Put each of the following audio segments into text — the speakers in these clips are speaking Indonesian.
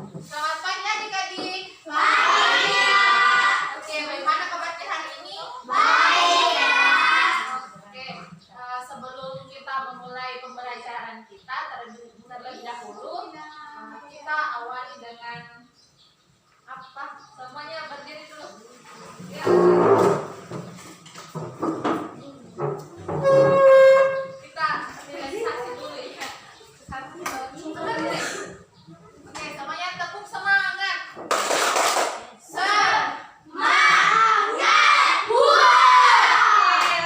Selamat pagi adik-adik. Pagi ya. Oke, bagaimana kabarnya hari ini? Baik ya. Oke, sebelum kita memulai pembelajaran kita terlebih dahulu, kita awali dengan apa? Semuanya berdiri dulu. Ya. Kita finalisasi dulu ya. Oke, semuanya tepuk semangat.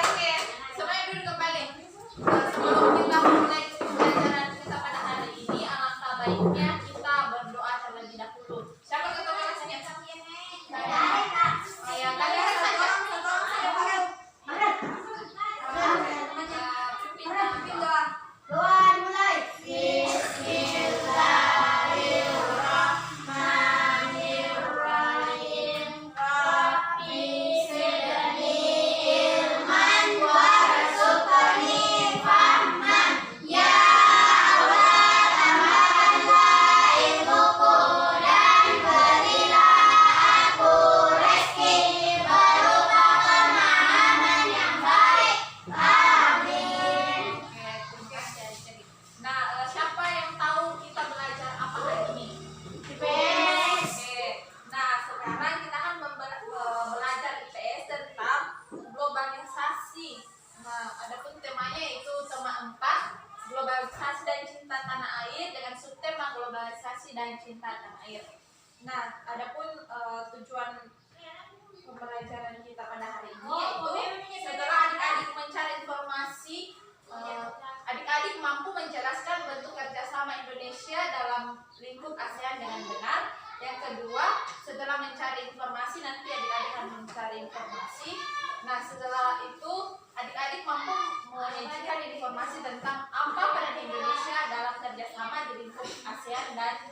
Oke, semuanya duduk kembali. Sebelum kita mulai pembelajaran kita pada hari ini, alangkah baiknya kita berdoa terlebih dahulu. Siapa kita rasanya? Ya, kalian saja. Doa dimulai. Bismillahirrahmanirrahim. Rabbi zidni ilman warzuqni fahman. Ya Allah, tambahkanlah ilmuku dan berilah aku rezeki berupa pemahaman yang baik. Amin. Oke, terima kasih adik-adik. Nah, siapa yang tahu kita belajar apa hari ini? IPS. Oke. Nah, sekarang kita akan belajar IPS tentang globalisasi. Nah, adapun temanya itu tema 4, globalisasi dan cinta tanah air dengan subtema globalisasi dan cinta tanah air. Nah, adapun tujuan pembelajaran kita pada hari ini yaitu setelah adik-adik mencari informasi, adik-adik mampu menjelaskan bentuk kerjasama Indonesia dalam lingkup ASEAN dengan benar. Yang kedua, setelah mencari informasi, nanti adik-adik akan mencari informasi. Nah, setelah itu adik-adik mampu menyajikan informasi tentang apa peran Indonesia dalam kerjasama di lingkup ASEAN dan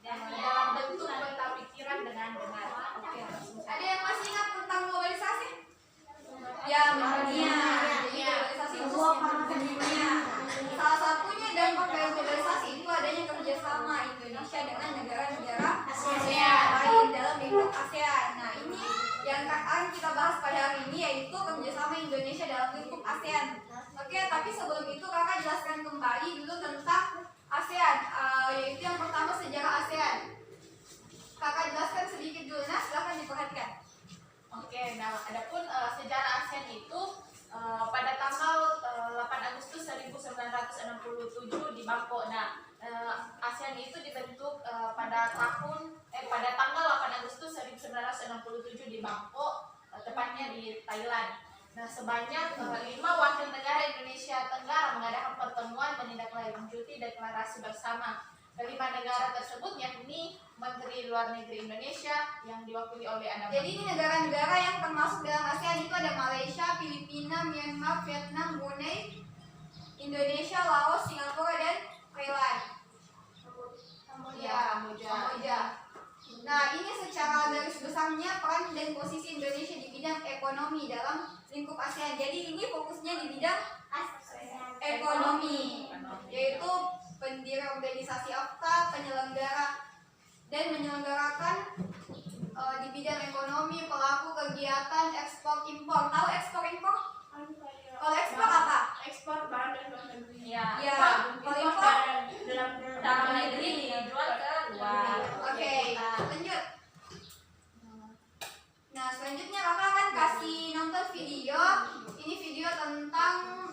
dalam bentuk peta pikiran dengan benar. Oke, langsung saja. Ada yang masih ingat tentang globalisasi? Ya, dunia. Jadi globalisasi itu dunia. Salah satunya dampak dari globalisasi itu adanya kerjasama Indonesia dengan negara-negara ASEAN lain dalam lingkup ASEAN. Nah, ini yang akan kita bahas pada hari ini yaitu kerjasama Indonesia dalam lingkup ASEAN. Oke, tapi sebelum itu kakak jelaskan kembali dulu tentang ASEAN, yaitu yang pertama sejarah ASEAN. Kakak jelaskan sedikit dulu, nah silahkan diperhatikan. Oke, nah adapun sejarah ASEAN itu pada tanggal 8 Agustus 1967 di Bangkok. Nah, ASEAN itu dibentuk pada tanggal 8 Agustus 1967 di Bangkok, tepatnya di Thailand. Nah, sebanyak 5 wakil negara Indonesia Tenggara mengadakan pertemuan menindaklanjuti deklarasi bersama. Kelima negara tersebut yakni Menteri Luar Negeri Indonesia yang diwakili oleh Adam. Jadi ini negara-negara yang termasuk dalam ASEAN itu ada Malaysia, Filipina, Myanmar, Vietnam, Brunei, Indonesia, Laos, Singapura, dan Thailand. Kamboja. Nah, ini secara garis besarnya peran dan posisi Indonesia di bidang ekonomi dalam lingkup ASEAN. Jadi ini fokusnya di bidang ekonomi, yaitu pendiri organisasi AFTA, menyelenggarakan di bidang ekonomi, pelaku kegiatan ekspor impor. Tahu ekspor impor? Kalau ekspor apa? Ekspor barang dan luar negeri. Ya, Kalau impor dalam negeri dijual ke luar. Oke, lanjut. Nah, selanjutnya kakak akan kasih nonton video. Ini video tentang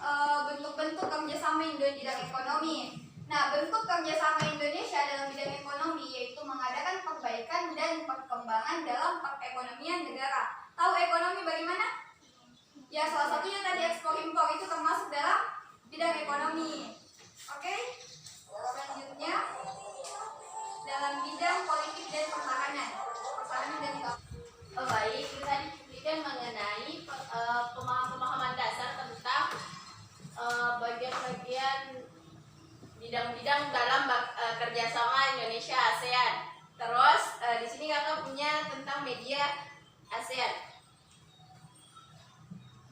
bentuk-bentuk kerjasama Indonesia di bidang ekonomi. Nah, bentuk kerjasama Indonesia dalam bidang ekonomi yaitu mengadakan perbaikan dan perkembangan dalam perekonomian negara. Tahu ekonomi bagaimana? Ya, salah satunya tadi ekspor impor itu termasuk dalam bidang ekonomi. Oke? Selanjutnya dalam bidang politik dan pertahanan dan Baik, kita tadi berikan mengenai pemahaman dasar tentang bagian-bagian bidang-bidang dalam kerjasama Indonesia ASEAN. Terus di sini kakak punya tentang media ASEAN.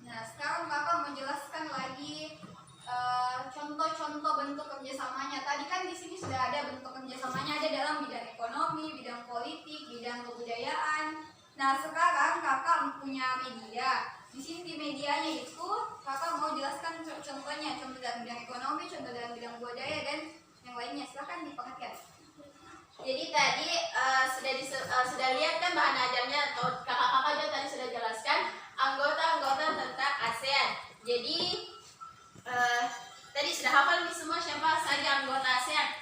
Nah, sekarang kakak menjelaskan lagi contoh-contoh bentuk kerjasamanya. Tadi kan di sini sudah ada bentuk kerjasamanya, ada dalam bidang ekonomi, medianya itu kakak mau jelaskan contohnya, contoh dalam bidang ekonomi, contoh dalam bidang budaya dan yang lainnya. Silakan diperhatikan. Jadi tadi sudah lihat kan bahan ajarnya, atau kakak-kakak juga tadi sudah jelaskan anggota-anggota tentang ASEAN. Jadi tadi sudah hafal nih semua siapa saja anggota ASEAN?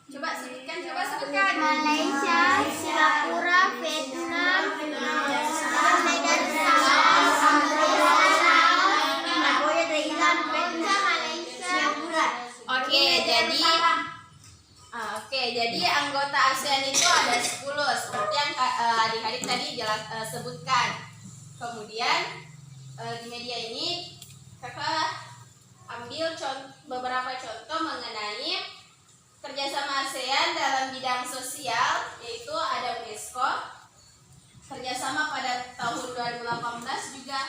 Coba sebutkan. Malaysia, Singapura, Vietnam, Thailand, Kamboja, Thailand, Vietnam, Malaysia, Singapura. Jadi anggota ASEAN itu ada 10 seperti yang adik-adik tadi sebutkan. Kemudian di media ini kakak ambil beberapa contoh mengenai kerjasama ASEAN dalam bidang sosial, yaitu ada UNESCO. Kerjasama pada tahun 2018 juga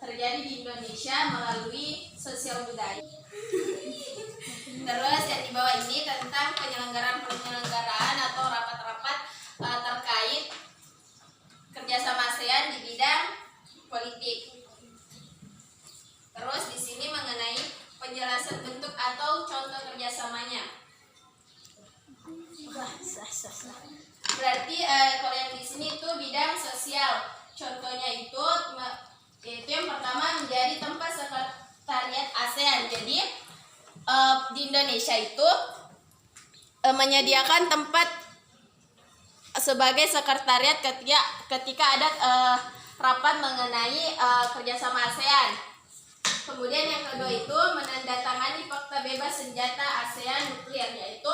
terjadi di Indonesia melalui sosial budaya. Terus yang di bawah ini tentang penyelenggaraan atau rapat-rapat terkait kerjasama ASEAN di bidang politik. Terus di sini mengenai penjelasan bentuk atau contoh kerjasamanya. Berarti kalau yang di sini itu bidang sosial. Contohnya itu yang pertama menjadi tempat sekretariat ASEAN. Jadi di Indonesia itu menyediakan tempat sebagai sekretariat ketika ada rapat mengenai kerjasama ASEAN. Kemudian yang kedua itu menandatangani fakta bebas senjata ASEAN nuklir, yaitu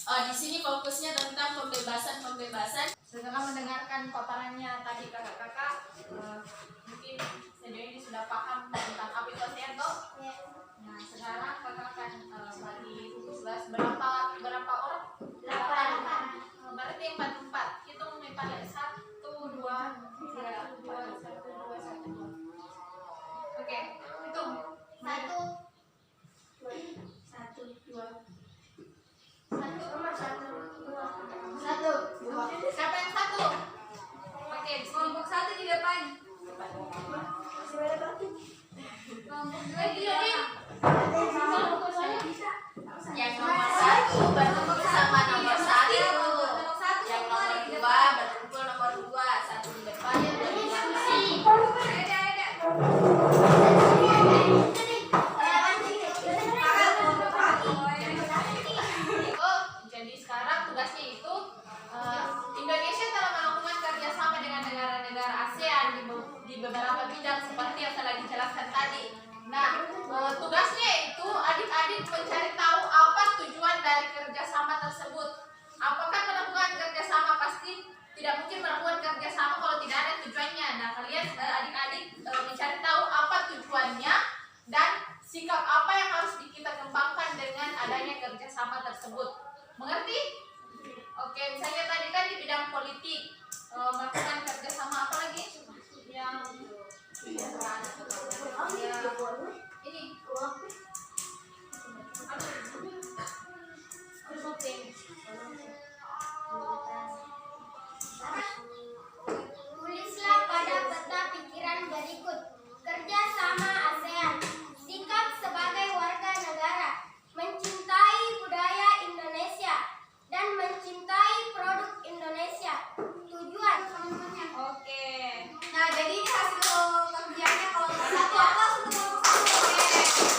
di sini fokusnya tentang pembebasan. Setelah mendengarkan paparannya tadi kakak-kakak, mungkin sejauh ini sudah paham tentang apa itu ASEAN toh? Nah sekarang kakak akan bagi tugas berapa orang? 8. Berarti 4. Hitung nih pada 1, 2, 3, 4, 1, 2, 1, 2. Oke, hitung. 1, 2, 1. Siapa yang 1? Oke, Kelompok 1 di depan. Kelompok 2 di belakang. Yang nomor 1 bertemu sama nomor 1. Yang nomor 2 berkumpul nomor 2. 1 di depan, yang 2 di belakang. Ada. Jadi sekarang tugasnya itu Indonesia telah melakukan kerjasama dengan negara-negara ASEAN di beberapa bidang seperti yang telah dijelaskan tadi. Nah, tugasnya itu adik-adik mencari tahu apa tujuan dari kerjasama tersebut. Apakah melakukan kerjasama? Pasti tidak mungkin melakukan kerjasama kalau tidak ada tujuannya. Nah, kalian adik-adik mencari tahu apa tujuannya dan sikap apa yang harus kita kembangkan dengan adanya kerjasama tersebut. Mengerti? Oke, misalnya tadi kan di bidang politik melakukan kerjasama apa lagi? Yang ini Tulislah pada peta pikiran berikut. Kerjasama ASEAN. Sikap sebagai warga negara. Mencintai budaya Indonesia dan mencintai produk Indonesia. Tujuan. Oke. Nah, jadi ini hasil kerjanya kalau satu apa untuk kelompok 1.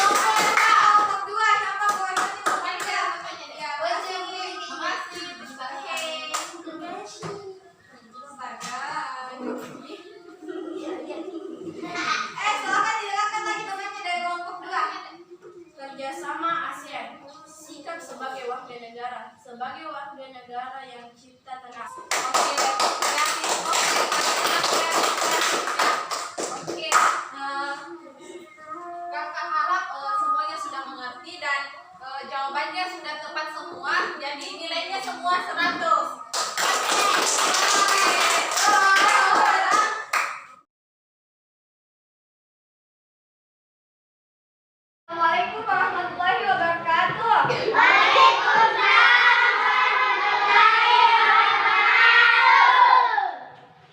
Oke. Sekarang kelompok 2 siapa boleh aja. Ya, wajib. makasih. Oke. Silakan dijelaskan lagi temannya dari kelompok 2. Kerjasama ASEAN. Sikap sebagai warga negara. Sebagai warga negara yang cinta tanah. Oke, kreatif. Oke, kakak harap semuanya sudah mengerti dan jawabannya sudah tepat semua. Jadi nilainya semua 100. Assalamualaikum warahmatullahi wabarakatuh.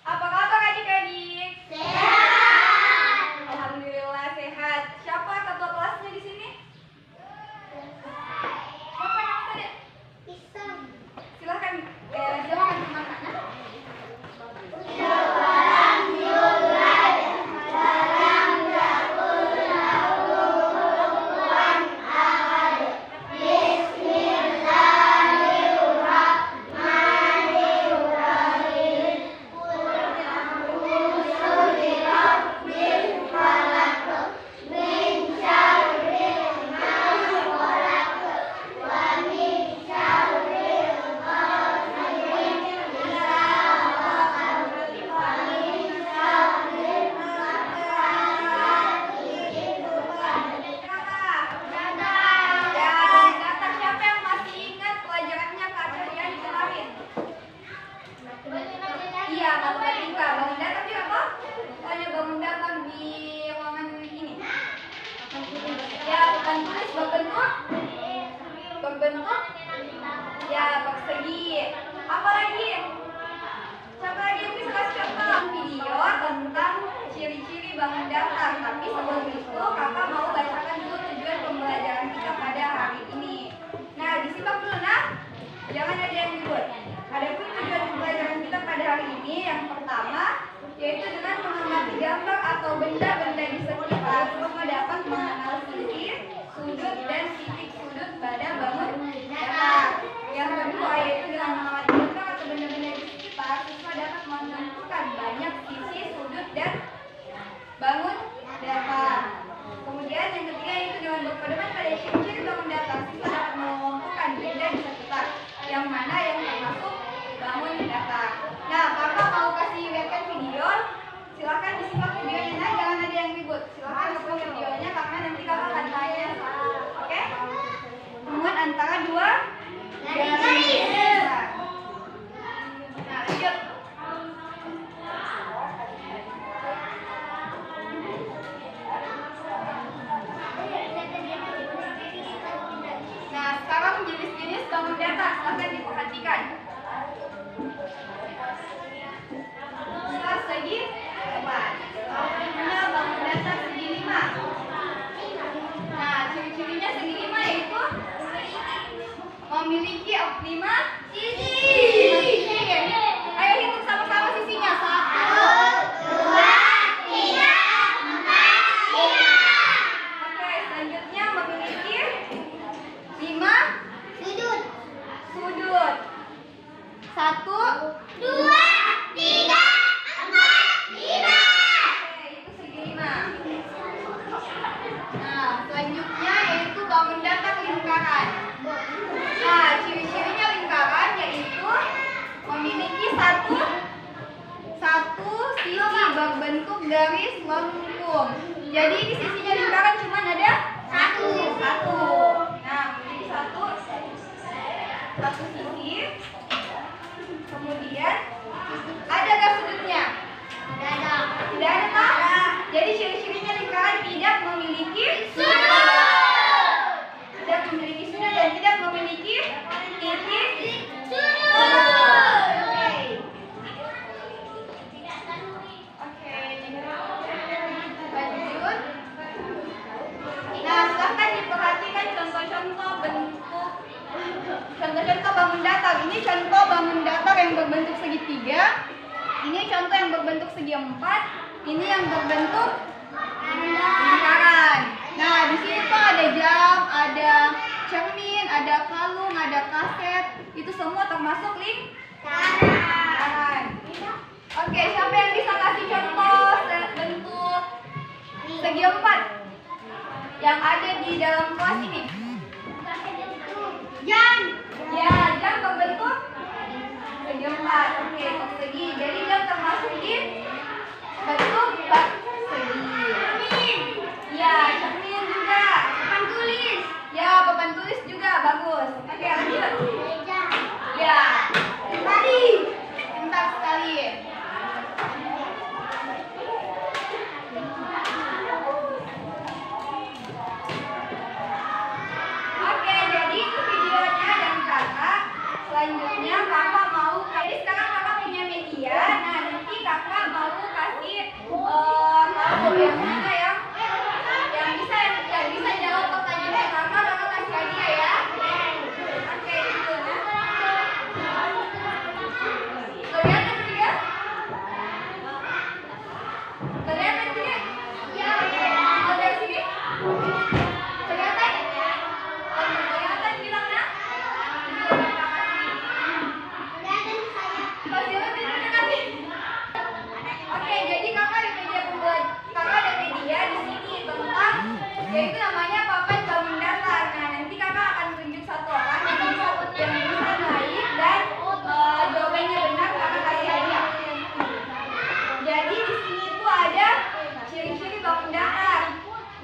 Apa kabar adik-adik? ciri-ciri bangun datar. Tapi sebelum itu kakak mau bacakan dulu tujuan pembelajaran kita pada hari ini. Nah, disimak dulu nah, jangan ada yang ribut. Adapun tujuan pembelajaran kita pada hari ini yang pertama yaitu dengan mengamati gambar atau benda-benda di sekitar siswa dapat mengenal sisi, sudut, dan titik sudut pada bangun datar. Yang kedua yaitu dengan mengamati gambar atau benda-benda di sekitar siswa dapat menentukan banyak sisi, sudut, dan bangun datar. Kemudian yang ketiga yaitu dengan berpedoman pada ciri-ciri bangun datar, siswa dapat mengelompokkan benda di sekitar yang mana yang termasuk bangun datar. Nah, kakak mau kasih lihatkan video. Silahkan disimak videonya. Nah, jangan ada yang ribut. Silahkan disimak videonya karena nanti kakak akan tanya. Oke? Hubungan antara dua garis. Nah, lanjut. Nah, sekarang jenis-jenis bangun datar. Silahkan diperhatikan. Segi 4. Mana bangun datar segi 5? Nah, ciri-cirinya segi 5 yaitu memiliki 5 sisi. Ayo hitung sama-sama sisinya. 1, 2, 3, 4, 5. Oke, selanjutnya memiliki 5 sudut. 1, 2, 3, 4, 5. Oke, itu segi 5. Nah, selanjutnya yaitu bangun datar lingkaran. Nah, ciri-cirinya lingkaran yaitu memiliki satu sisi berbentuk garis melengkung. Jadi di sisinya lingkaran cuma ada satu. Nah, memiliki satu sisi. Kemudian ada gak sudutnya? Tidak ada tak? Jadi ciri-cirinya lingkaran tidak memiliki sudut. Tidak memiliki sudut dan tidak memiliki titik sudut. Oke. Lanjut. Nah, silahkan diperhatikan contoh-contoh bentuk. Contoh-contoh bangun datar. Ini contoh bangun datar yang berbentuk segitiga. Ini contoh yang berbentuk segi 4. Ini yang berbentuk lingkaran. Nah, di sini tuh ada jam, ada cermin, ada kalung, ada kaset. Itu semua termasuk lingkaran. Oke, siapa yang bisa kasih contoh bentuk segi 4 yang ada di dalam kelas ini? Jam. Ya, jam berbentuk segi 4. Oke, persegi. Jadi jam termasuk di bentuk persegi. Ya, cermin juga. Papan tulis. Ya, papan tulis juga bagus. Oke, lanjut. Ya, tadi. Pintar sekali. Oke, jadi itu videonya dan kakak. Selanjutnya kakak mau, jadi sekarang kakak punya media. Nah, nanti kakak mau kasih tahu yang mana yang bisa jawab pertanyaannya kakak kasih hadiah ya. Oke, itu nah. Kelihatan tidak? Kelihatan tidak? Mau dari sini? Kelihatan? Kelihatan bilang nah? Oke, jadi kakak ada media di sini tentang yaitu namanya papan bangun datar. Nah, nanti kakak akan tunjuk satu orang yang bisa naik dan jawabannya benar kakak kasih hadiah. Jadi di sini tuh ada ciri-ciri bangun datar.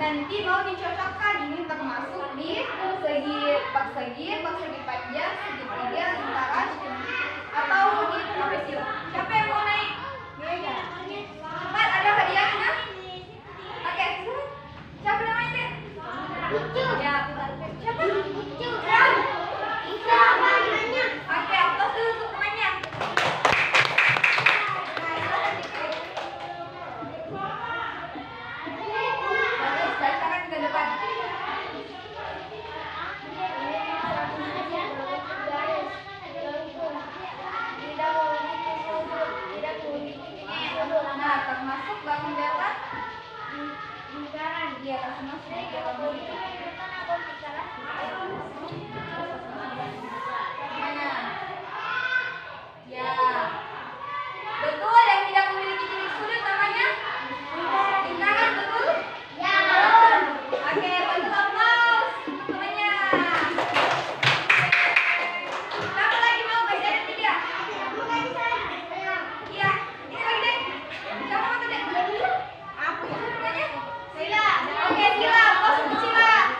Nanti mau dicocokkan ini termasuk di segi persegi panjang, segitiga, lingkaran, atau di trapesium. Siapa yang mau naik? Cepat, ada hadiahnya. Oke, siapa namanya? Ya, siapa? Oke, aplaus dulu untuk temannya. Iya, kasih masuk di dalam ini. Mana? Ya. Betul, yang tidak memiliki titik sudut namanya lingkaran, betul? Ya. Oke, bantu aplaus teman-temannya. Siapa lagi mau guys? Ada 3. Iya, ini lagi deh. Siapa mau tuh deh? Aku ya. Sila. Oke, Sila, pos untuk Sila.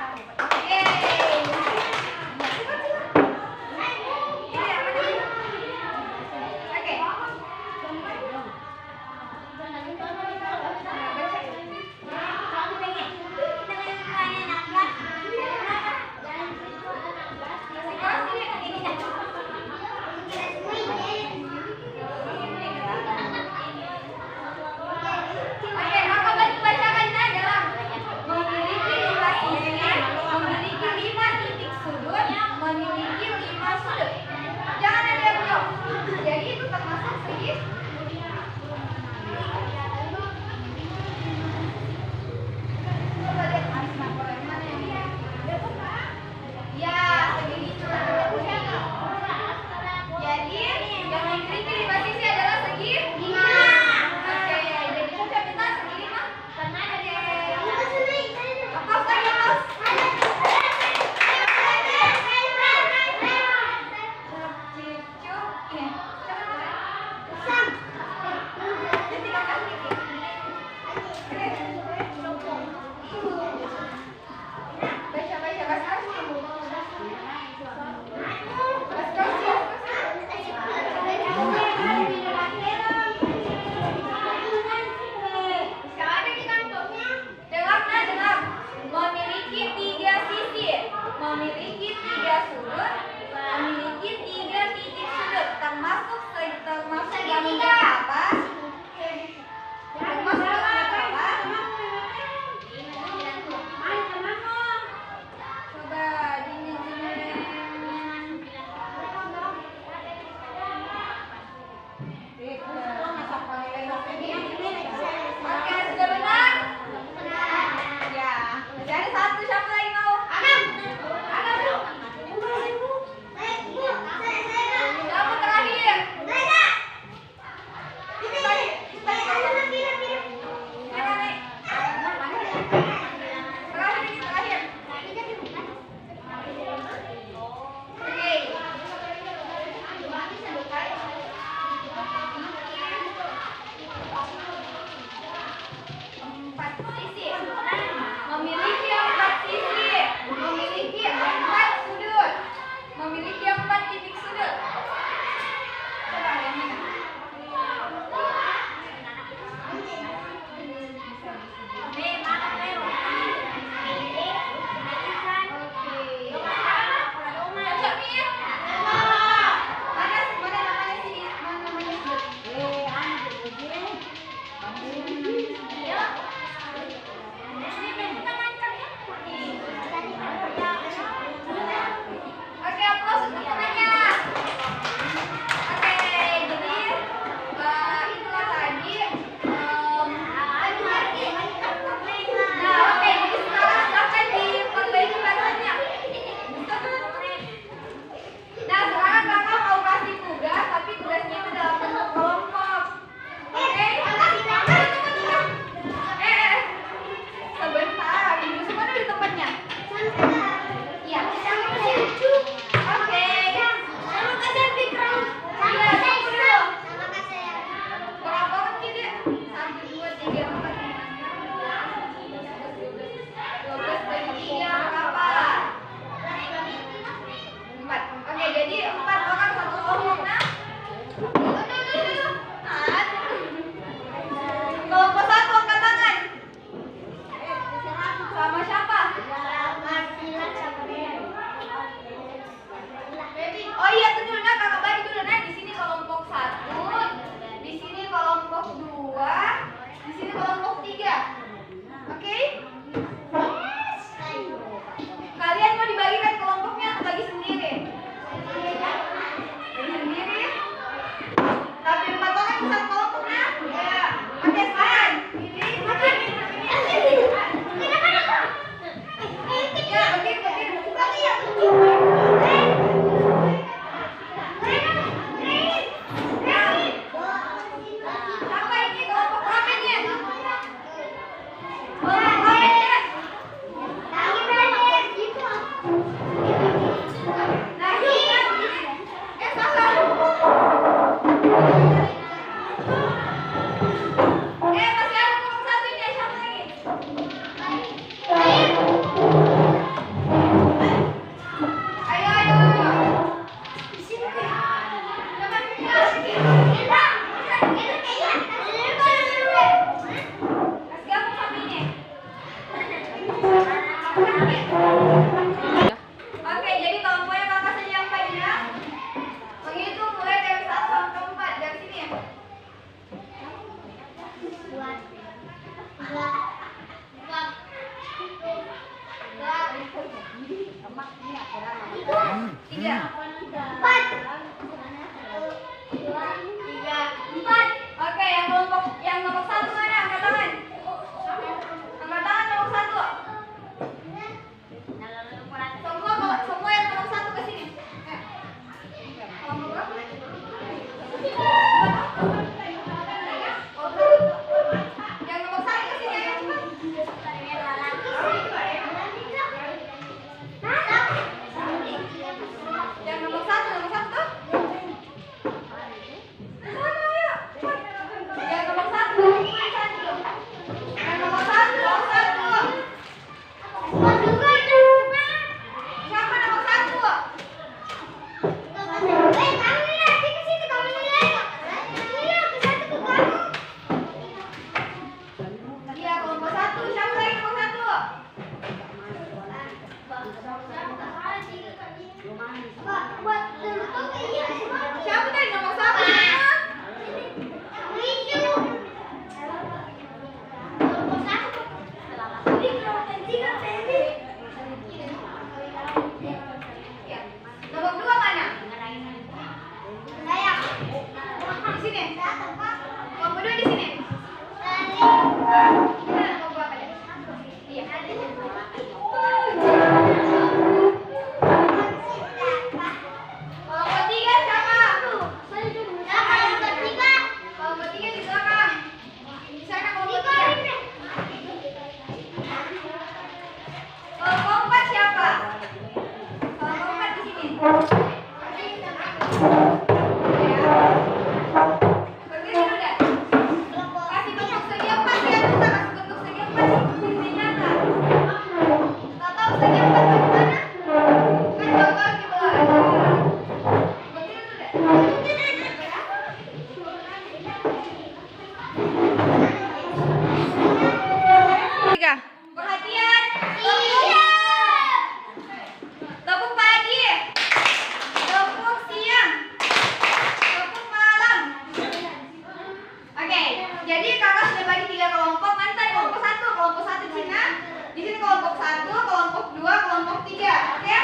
3. 4. 4. Oke, yang nomor 1 mana? Angkat tangan. Angkat tangan nomor 1. Semua yang nomor 1 ke sini. Nomor berapa? Yang nomor 1 ke sini. Yang nomor 1 tuh. Sana, ayo. Yang nomor 1. Yang nomor 1. Siapa nomor 1? Iya, kelompok 1. Siapa lagi nomor 1? Siapa tadi nomor 1? Nomor 2 mana? Di sini. Nomor 2 di sini. Gimana nomor berapa deh? Iya. Kelompok 3 siapa? Kelompok 3 di belakang. Di sana kelompok 3. Kelompok 4 siapa? Kelompok 4 di sini. Berdiri udah. Kasih bentuk segi 4 ya, kita kasih bentuk segi 4 sisi nyata. Nggak tahu segi 4 bagaimana? Kan gagal di belakang. Berdiri udah. Perhatian. Tepuk pagi. Tepuk siang. Tepuk malam. Oke, jadi kakak sudah bagi 3 kelompok. Mana tadi kelompok 1? Kelompok 1 Cina. Di sini kelompok 1, kelompok 2, kelompok 3. Oke?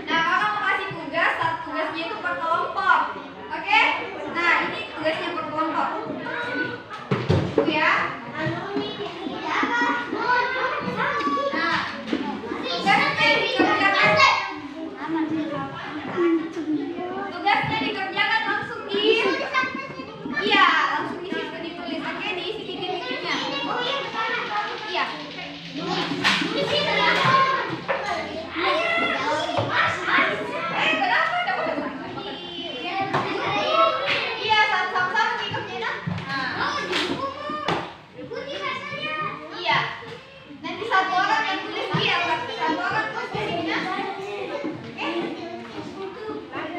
Nah, kakak mau kasih tugas. Tugasnya itu per kelompok. Oke? Nah, ini tugasnya per kelompok. Tuh ya. Nah, tugasnya dikerjakan. Tugasnya dikerjakan langsung di. Iya, langsung di situ ditulis. Oke, diisi titik-titiknya. Iya. Kenapa? Iya, sama-sama ngikutnya dah. Iya. Nanti satu orang yang tulis dia, satu orang tulis di sini nah.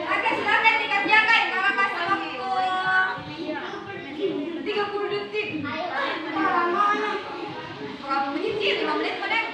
Oke, silakan dikerjakan. Kakak kasih waktu 30 detik. Berapa menit sih? 5 menit, Padang?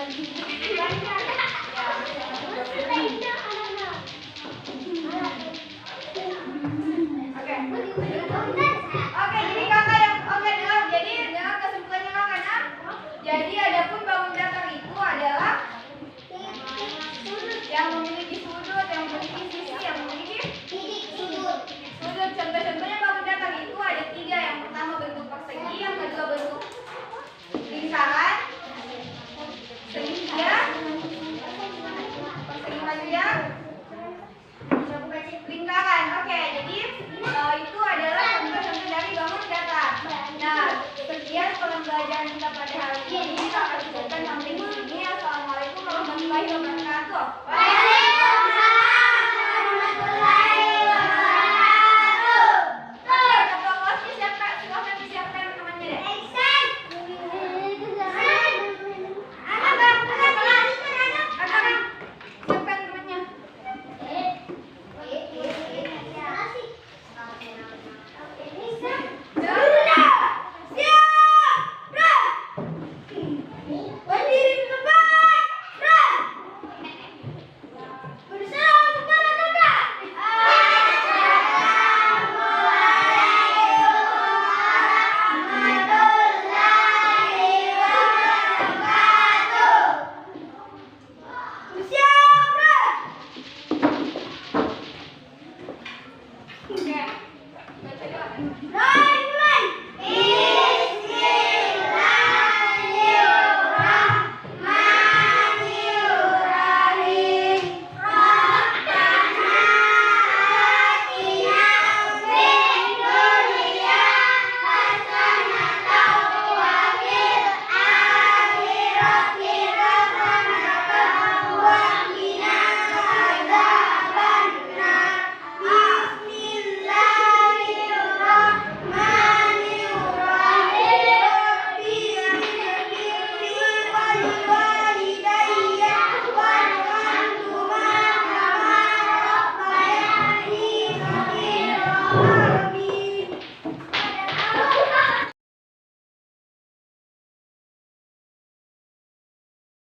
Oke, jadi kakak yang dengar. Jadi dengar kesimpulannya kakak nah. Jadi adapun bangun datar itu adalah yang memiliki sudut, yang memiliki sisi, yang memiliki sudut. Contoh-contohnya bangun datar itu ada 3. Yang pertama bentuk persegi, yang kedua bentuk lingkaran, segitiga, persegi panjang, lingkaran. Oke, jadi itu adalah contoh-contoh dari bangun datar. Nah, sekian pembelajaran kita pada hari ini. Kakak cukupkan sampai di sini. Assalamualaikum warahmatullahi wabarakatuh.